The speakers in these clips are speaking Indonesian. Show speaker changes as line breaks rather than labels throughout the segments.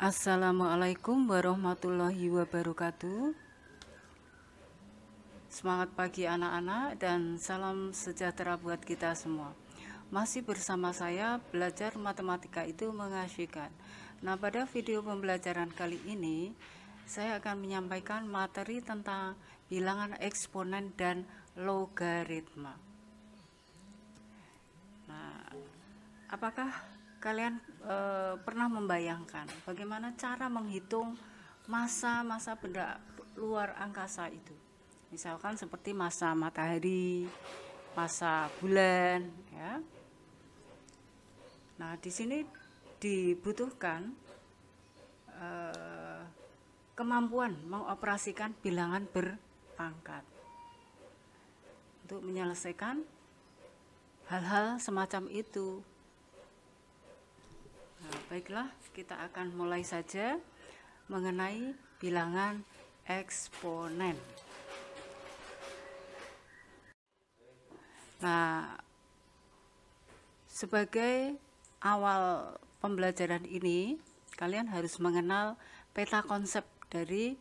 Assalamualaikum warahmatullahi wabarakatuh. Semangat pagi anak-anak dan salam sejahtera buat kita semua. Masih bersama saya, belajar matematika itu mengasyikkan. Nah, pada video pembelajaran kali ini saya akan menyampaikan materi tentang bilangan eksponen dan logaritma. Nah, apakah kalian pernah membayangkan bagaimana cara menghitung masa-masa benda luar angkasa itu? Misalkan seperti masa matahari, masa bulan, ya. Nah, di sini dibutuhkan kemampuan mengoperasikan bilangan berpangkat untuk menyelesaikan hal-hal semacam itu. Nah, baiklah, kita akan mulai saja mengenai bilangan eksponen. Nah, sebagai awal pembelajaran ini, kalian harus mengenal peta konsep dari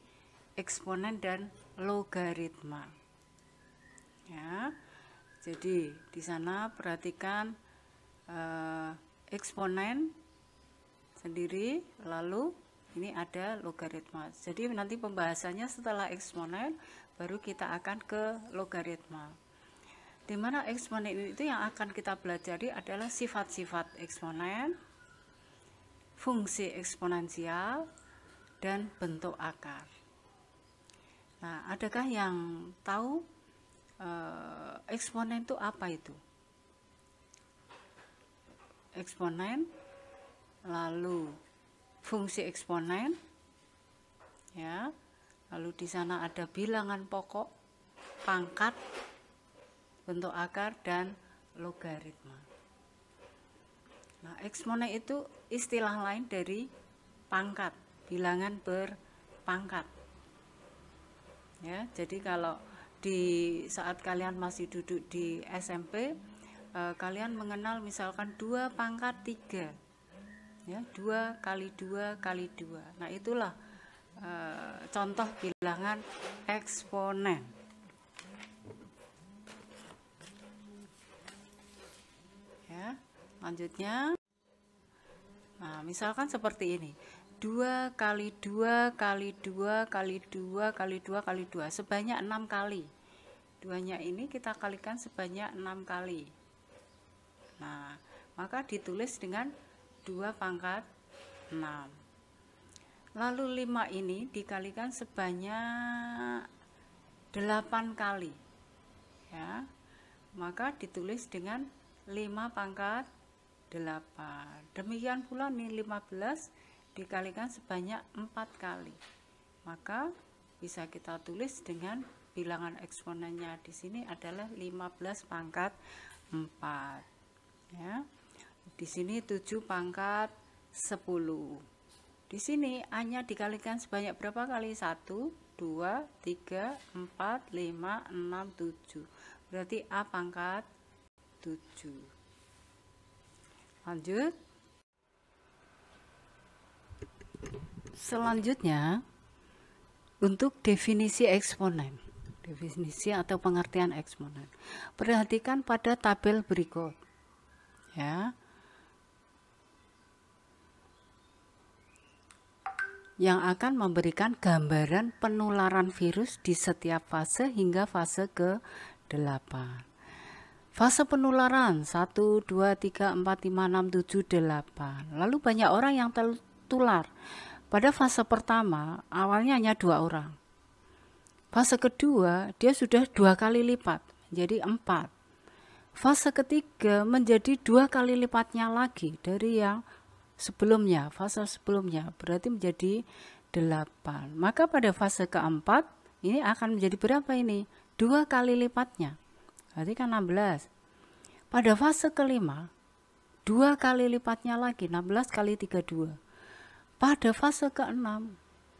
eksponen dan logaritma. Ya, jadi di sana perhatikan eksponen sendiri, lalu ini ada logaritma. Jadi nanti pembahasannya setelah eksponen baru kita akan ke logaritma. Di mana eksponen itu yang akan kita pelajari adalah sifat-sifat eksponen, fungsi eksponensial, dan bentuk akar. Nah, adakah yang tahu eksponen itu apa itu? Eksponen, lalu fungsi eksponen, ya, lalu di sana ada bilangan pokok, pangkat, bentuk akar, dan logaritma. Nah, eksponen itu istilah lain dari pangkat, bilangan berpangkat. Ya, jadi kalau di saat kalian masih duduk di SMP, kalian mengenal misalkan 2 pangkat 3. Ya, 2 kali 2 kali 2. Nah, itulah contoh bilangan eksponen. Ya, lanjutnya. Nah, misalkan seperti ini. 2 kali 2 kali 2 kali 2 kali 2 kali 2 sebanyak 6 kali. Duanya ini kita kalikan sebanyak 6 kali. Nah, maka ditulis dengan 2 pangkat 6. Lalu 5 ini dikalikan sebanyak 8 kali. Ya. Maka ditulis dengan 5 pangkat 8. Demikian pula nih 15 dikalikan sebanyak 4 kali. Maka bisa kita tulis dengan bilangan eksponennya di sini adalah 15 pangkat 4. Ya. Di sini 7 pangkat 10. Di sini A-nya dikalikan sebanyak berapa kali? 1, 2, 3, 4, 5, 6, 7. Berarti A pangkat 7. Lanjut. Selanjutnya, untuk definisi eksponen. Definisi atau pengertian eksponen. Perhatikan pada tabel berikut. Ya. Yang akan memberikan gambaran penularan virus di setiap fase hingga fase ke-8. Fase penularan 1, 2, 3, 4, 5, 6, 7, 8. Lalu banyak orang yang tertular. Pada fase pertama awalnya hanya 2 orang. Fase kedua dia sudah 2 kali lipat, menjadi 4. Fase ketiga menjadi 2 kali lipatnya lagi dari yang sebelumnya, fase sebelumnya, berarti menjadi 8. Maka pada fase keempat ini akan menjadi berapa ini? 2 kali lipatnya, berarti kan 16. Pada fase kelima 2 kali lipatnya lagi, 16 kali 32. Pada fase ke-6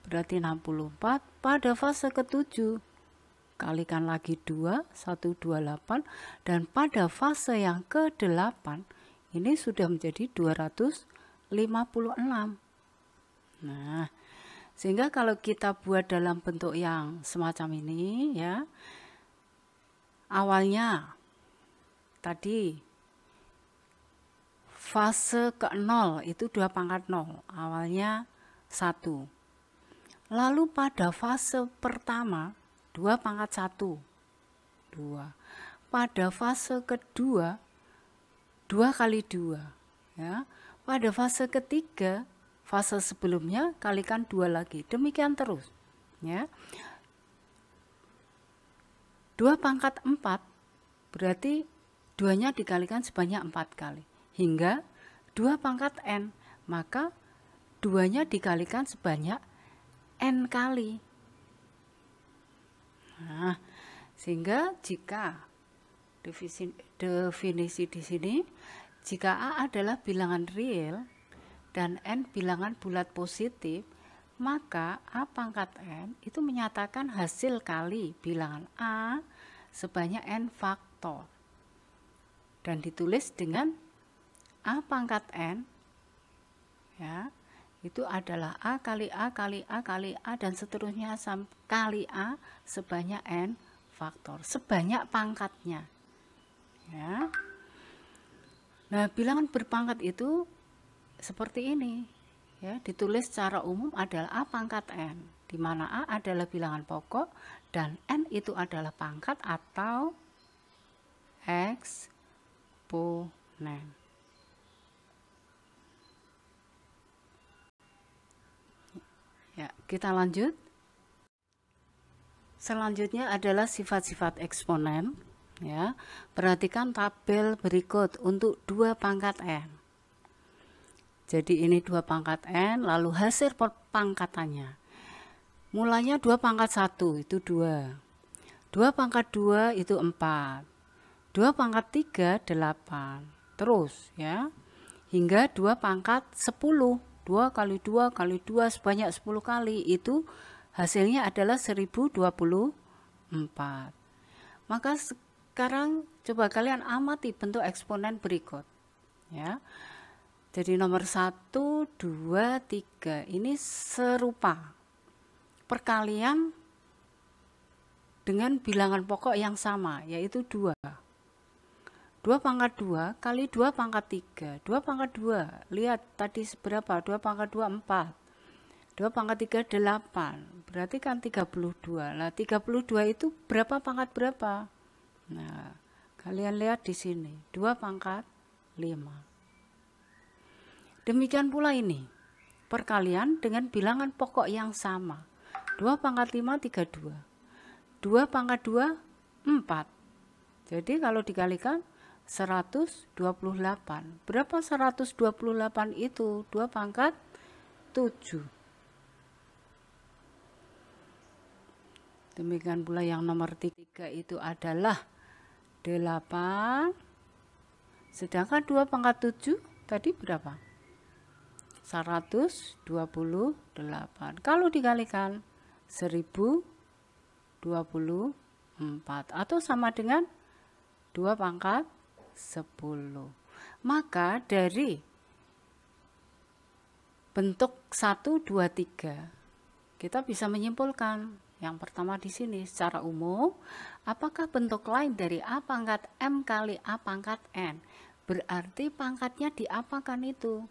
berarti 64. Pada fase ke-7 kalikan lagi 2, 128. Dan pada fase yang ke-8 ini sudah menjadi 256. Nah, sehingga kalau kita buat dalam bentuk yang semacam ini ya, awalnya tadi fase ke 0 itu 2 pangkat 0, awalnya 1. Lalu pada fase pertama 2 pangkat 1, 2. Pada fase kedua 2 kali 2 ya. Pada fase ketiga, fase sebelumnya kalikan 2 lagi, demikian terus ya. 2 pangkat 4 berarti 2-nya dikalikan sebanyak 4 kali hingga 2 pangkat n, maka 2-nya dikalikan sebanyak n kali. Nah, sehingga jika definisi di sini, jika A adalah bilangan real dan n bilangan bulat positif, maka A pangkat n itu menyatakan hasil kali bilangan A sebanyak n faktor. Dan ditulis dengan A pangkat n ya, itu adalah A kali A kali A kali A dan seterusnya kali A sebanyak n faktor, sebanyak pangkatnya ya. Nah, bilangan berpangkat itu seperti ini ya, ditulis secara umum adalah A pangkat n, di mana A adalah bilangan pokok dan n itu adalah pangkat atau eksponen. Ya, kita lanjut. Selanjutnya adalah sifat-sifat eksponen ya. Perhatikan tabel berikut untuk 2 pangkat n. Jadi ini 2 pangkat n, lalu hasil pangkatannya. Mulanya 2 pangkat 1 itu 2. 2 pangkat 2 itu 4. 2 pangkat 3 8. Terus ya. Hingga 2 pangkat 10. 2 kali 2 kali 2 sebanyak 10 kali, itu hasilnya adalah 1024. Maka sekarang coba kalian amati bentuk eksponen berikut ya. Jadi nomor 1, 2, 3 ini serupa perkalian dengan bilangan pokok yang sama, yaitu 2. 2 pangkat 2 kali 2 pangkat 3. 2 pangkat 2, lihat tadi seberapa? 2 pangkat 2 4. 2 pangkat 3 8. Berarti kan 32. Nah, 32 itu berapa pangkat berapa? Nah, kalian lihat di sini, 2 pangkat 5. Demikian pula ini, perkalian dengan bilangan pokok yang sama. 2 pangkat 5 32. 2 pangkat 2 4. Jadi kalau dikalikan 128. Berapa 128 itu? 2 pangkat 7. Demikian pula yang nomor 3 itu adalah 8. Sedangkan 2 pangkat 7 tadi berapa? 128. Kalau dikalikan 1024 atau sama dengan 2 pangkat 10. Maka dari bentuk 1, 2, 3 kita bisa menyimpulkan yang pertama di sini secara umum, apakah bentuk lain dari A pangkat M kali A pangkat N? Berarti pangkatnya diapakan itu?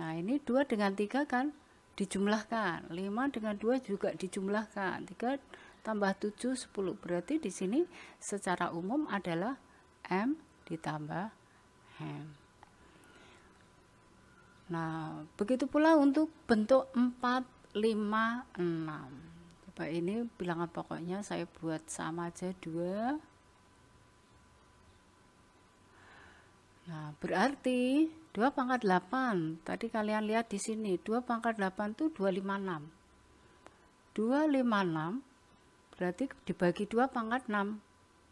Nah, ini 2 dengan 3 kan dijumlahkan, 5 dengan 2 juga dijumlahkan, 3 tambah 7 10. Berarti di sini secara umum adalah M ditambah N. Nah, begitu pula untuk bentuk 4, 5, 6. Coba ini bilangan pokoknya saya buat sama aja 2. Nah, berarti 2 pangkat 8. Tadi kalian lihat di sini, 2 pangkat 8 itu 256. 256 berarti dibagi 2 pangkat 6.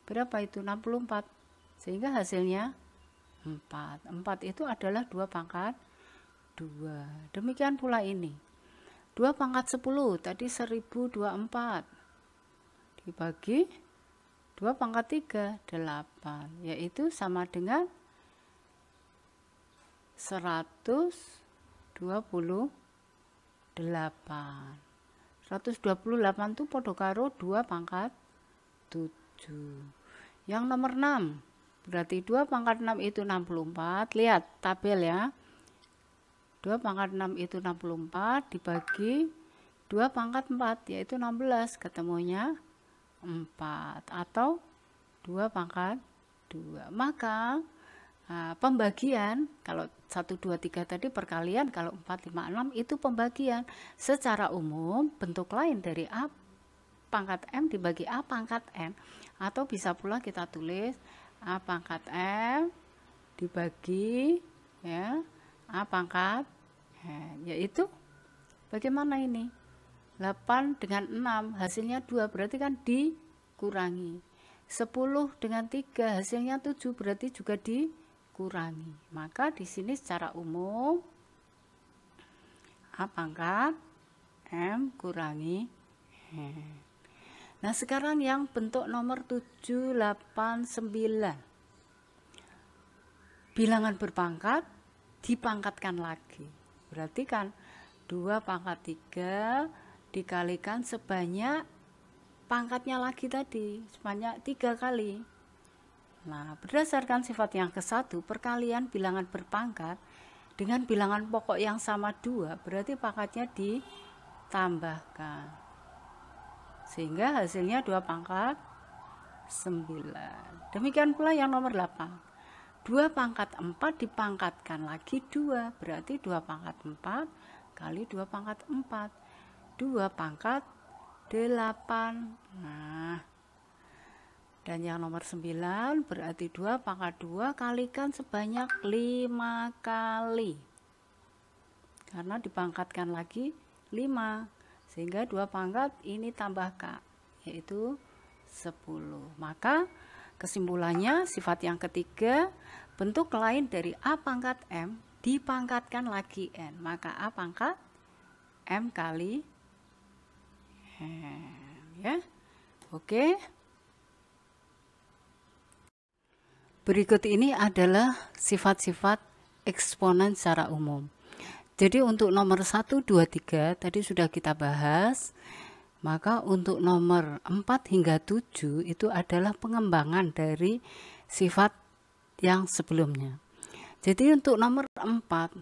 Berapa itu? 64. Sehingga hasilnya 4. 4 itu adalah 2 pangkat 2. Demikian pula ini. 2 pangkat 10 tadi 1024. Dibagi 2 pangkat 3 8, yaitu sama dengan 124. 8. 128 itu podo karo 2 pangkat 7. Yang nomor 6, berarti 2 pangkat 6 itu 64. Lihat tabel ya. 2 pangkat 6 itu 64 dibagi 2 pangkat 4 yaitu 16, ketemunya 4 atau 2 pangkat 2. Maka pembagian kalau 1, 2, 3 tadi perkalian, kalau 4, 5, 6 itu pembagian. Secara umum bentuk lain dari A pangkat M dibagi A pangkat M, atau bisa pula kita tulis A pangkat M dibagi ya A pangkat M, yaitu bagaimana ini? 8 dengan 6 hasilnya 2, berarti kan dikurangi. 10 dengan 3 hasilnya 7, berarti juga dikurangi. Maka di sini secara umum A pangkat M kurangi M. Nah, sekarang yang bentuk nomor 7, 8, 9. Bilangan berpangkat dipangkatkan lagi. Berarti kan 2 pangkat 3 dikalikan sebanyak pangkatnya lagi tadi, sebanyak 3 kali. Nah, berdasarkan sifat yang ke-1, perkalian bilangan berpangkat dengan bilangan pokok yang sama 2, berarti pangkatnya ditambahkan. Sehingga hasilnya 2 pangkat 9. Demikian pula yang nomor 8. 2 pangkat 4 dipangkatkan lagi 2, berarti 2 pangkat 4 kali 2 pangkat 4. 2 pangkat 8. Nah, dan yang nomor 9 berarti 2 pangkat 2 kalikan sebanyak 5 kali. Karena dipangkatkan lagi 5. Sehingga 2 pangkat ini tambah K, yaitu 10. Maka kesimpulannya sifat yang ketiga, bentuk lain dari A pangkat M dipangkatkan lagi N. Maka A pangkat M kali ya. Oke. Berikut ini adalah sifat-sifat eksponen secara umum. Jadi untuk nomor 1, 2, 3 tadi sudah kita bahas. Maka untuk nomor 4 hingga 7 itu adalah pengembangan dari sifat yang sebelumnya. Jadi untuk nomor 4,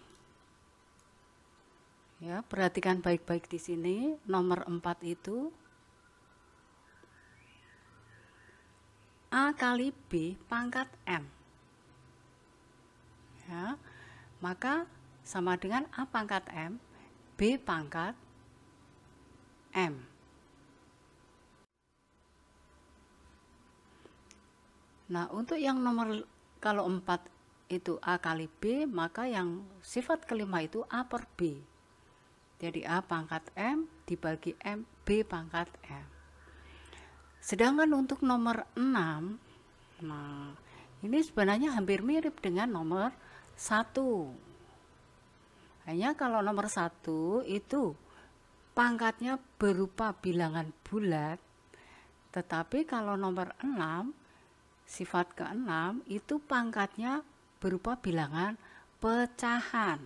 ya, perhatikan baik-baik di sini. Nomor 4 itu A kali B pangkat M. Ya, maka sama dengan A pangkat M, B pangkat M. Nah, untuk yang nomor kalau 4 itu A kali B, maka yang sifat kelima itu A per B. Jadi A pangkat M dibagi M, B pangkat M. Sedangkan untuk nomor 6, nah ini sebenarnya hampir mirip dengan nomor 1. Hanya kalau nomor 1 itu pangkatnya berupa bilangan bulat, tetapi kalau nomor 6, sifat ke-6 itu pangkatnya berupa bilangan pecahan.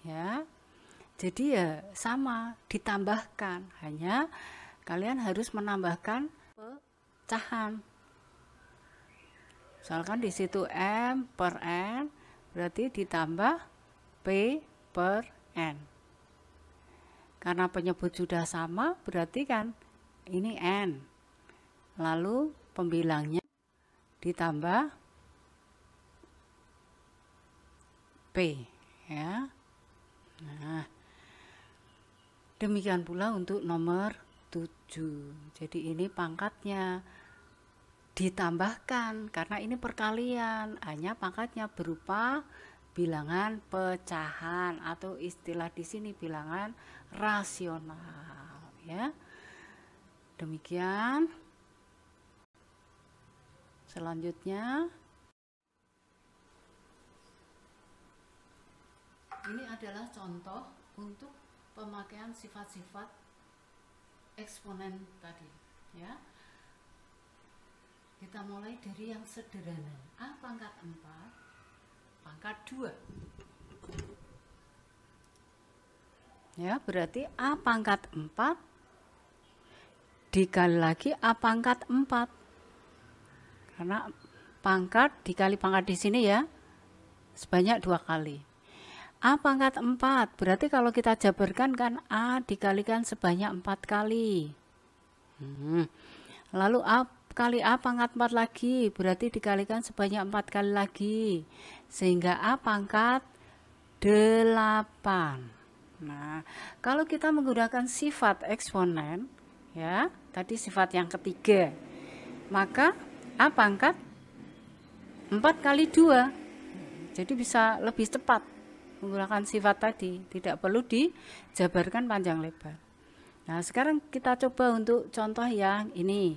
Ya. Jadi ya sama, ditambahkan, hanya kalian harus menambahkan pecahan. Misalkan di situ M per N, berarti ditambah P per N. Karena penyebut sudah sama, berarti kan ini N. Lalu pembilangnya ditambah P, ya. Nah, demikian pula untuk nomor 7. Jadi ini pangkatnya ditambahkan karena ini perkalian, hanya pangkatnya berupa bilangan pecahan atau istilah di sini bilangan rasional, ya. Demikian. Selanjutnya ini adalah contoh untuk pemakaian sifat-sifat eksponen tadi, ya. Kita mulai dari yang sederhana. A pangkat 4 pangkat 2. Ya, berarti A pangkat 4 dikali lagi A pangkat 4. Karena pangkat dikali pangkat di sini ya, sebanyak 2 kali. A pangkat 4, berarti kalau kita jabarkan kan A dikalikan sebanyak 4 kali. Lalu A kali A pangkat 4 lagi, berarti dikalikan sebanyak 4 kali lagi. Sehingga A pangkat 8. Nah, kalau kita menggunakan sifat eksponen, ya, tadi sifat yang ketiga, maka A pangkat 4 kali 2. Jadi bisa lebih cepat menggunakan sifat tadi, tidak perlu dijabarkan panjang lebar. Nah, sekarang kita coba untuk contoh yang ini.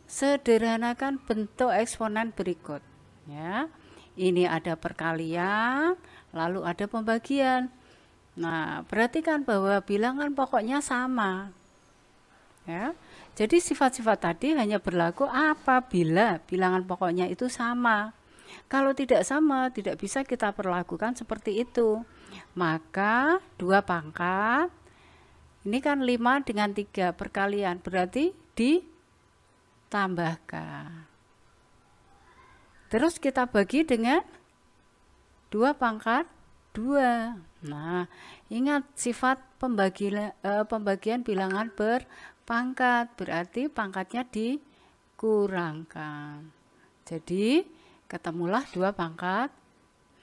Sederhanakan bentuk eksponen berikut. Ya, ini ada perkalian, lalu ada pembagian. Nah, perhatikan bahwa bilangan pokoknya sama. Ya, jadi sifat-sifat tadi hanya berlaku apabila bilangan pokoknya itu sama. Kalau tidak sama, tidak bisa kita perlakukan seperti itu. Maka 2 pangkat, ini kan 5 dengan 3 perkalian, berarti ditambahkan. Terus kita bagi dengan 2 pangkat 2. Nah, ingat sifat pembagian bilangan berpangkat, berarti pangkatnya dikurangkan. Jadi, ketemulah 2 pangkat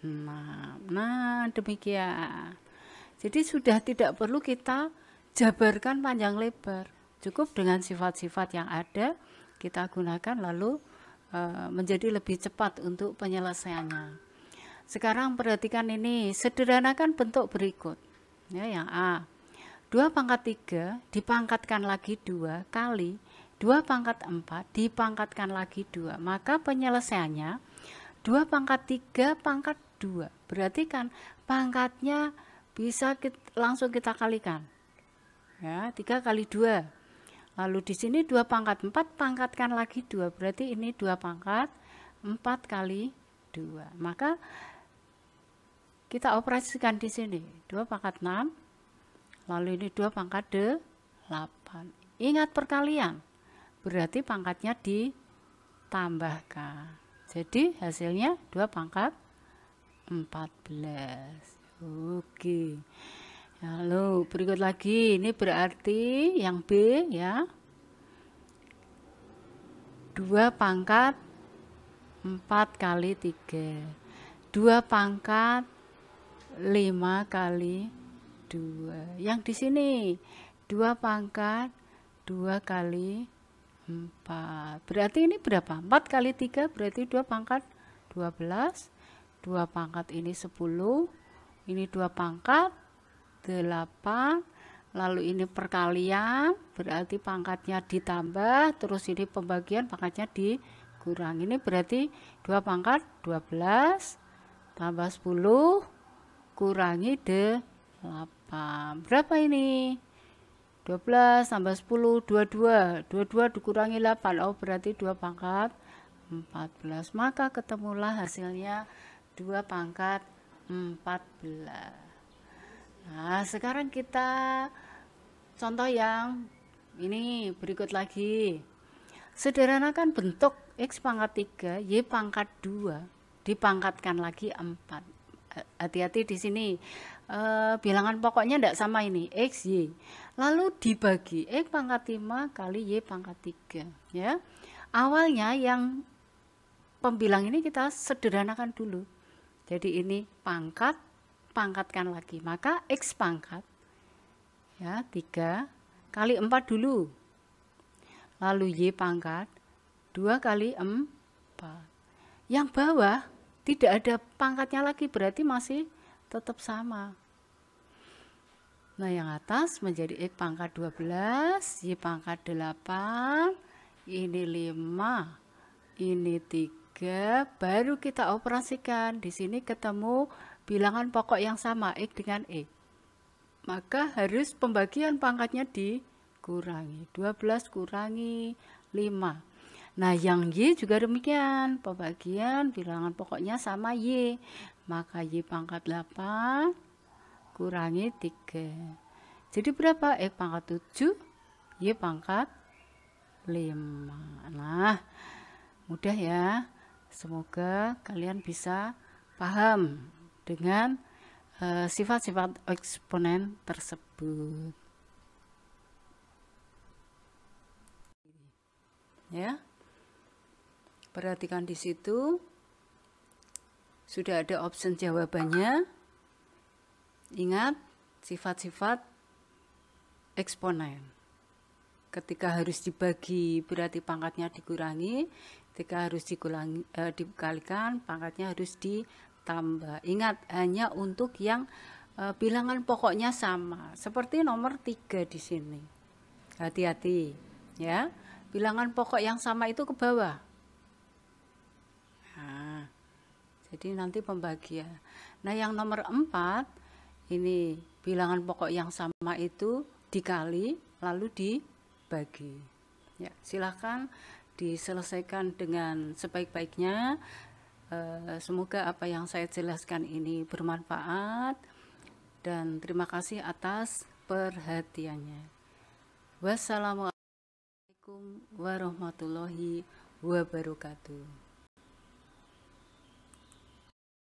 6. Nah, demikian. Jadi sudah tidak perlu kita jabarkan panjang lebar. Cukup dengan sifat-sifat yang ada kita gunakan, lalu menjadi lebih cepat untuk penyelesaiannya. Sekarang perhatikan ini, sederhanakan bentuk berikut. Ya, yang A. 2 pangkat 3 dipangkatkan lagi 2 kali 2 pangkat 4 dipangkatkan lagi 2. Maka penyelesaiannya 2 pangkat 3 pangkat 2. Berarti kan pangkatnya bisa langsung kita kalikan. Ya, 3 kali 2. Lalu di sini 2 pangkat 4 pangkatkan lagi 2. Berarti ini 2 pangkat 4 kali 2. Maka kita operasikan di sini 2 pangkat 6, lalu ini 2 pangkat 8. Ingat perkalian, berarti pangkatnya ditambahkan. Jadi hasilnya 2 pangkat 14. Oke. Lalu berikut lagi, ini berarti yang B ya. 2 pangkat 4 kali 3. 2 pangkat 5 kali 2. Yang di sini 2 pangkat 2 kali 4. Berarti ini berapa? 4 kali 3 berarti 2 pangkat 12. 2 pangkat ini 10. Ini 2 pangkat 8. Lalu ini perkalian, berarti pangkatnya ditambah, terus ini pembagian pangkatnya dikurang. Ini berarti 2 pangkat 12 tambah 10 kurangi 8. Berapa ini? 12 tambah 10, 22. 22 dikurangi 8. Oh, berarti 2 pangkat 14. Maka ketemulah hasilnya 2 pangkat 14. Nah, sekarang kita contoh yang ini berikut lagi. Sederhanakan bentuk X pangkat 3, Y pangkat 2, dipangkatkan lagi 4. Hati-hati di sini, bilangan pokoknya tidak sama ini, X, Y. Lalu dibagi X pangkat 5 kali Y pangkat 3. Ya. Awalnya yang pembilang ini kita sederhanakan dulu. Jadi ini pangkat, pangkatkan lagi. Maka X pangkat, ya 3 kali 4 dulu. Lalu Y pangkat 2 kali 4. Yang bawah tidak ada pangkatnya lagi, berarti masih tetap sama. Nah, yang atas menjadi X pangkat 12, Y pangkat 8, ini 5, ini 3, baru kita operasikan. Di sini ketemu bilangan pokok yang sama, X dengan X. Maka harus pembagian pangkatnya dikurangi. 12 kurangi 5. Nah, yang Y juga demikian, pembagian bilangan pokoknya sama Y, maka Y pangkat 8 kurangi 3. Jadi berapa? X pangkat 7, Y pangkat 5. Nah, mudah ya. Semoga kalian bisa paham dengan sifat-sifat eksponen tersebut. Ya. Perhatikan di situ. Sudah ada option jawabannya. Ingat sifat-sifat eksponen. Ketika harus dibagi berarti pangkatnya dikurangi, ketika harus dikalikan pangkatnya harus ditambah. Ingat hanya untuk yang bilangan pokoknya sama. Seperti nomor 3 di sini. Hati-hati ya. Bilangan pokok yang sama itu ke bawah. Nah, jadi nanti pembagian. Nah, yang nomor 4 ini bilangan pokok yang sama itu dikali lalu dibagi. Ya, silahkan diselesaikan dengan sebaik-baiknya. Semoga apa yang saya jelaskan ini bermanfaat dan terima kasih atas perhatiannya. Wassalamualaikum warahmatullahi wabarakatuh.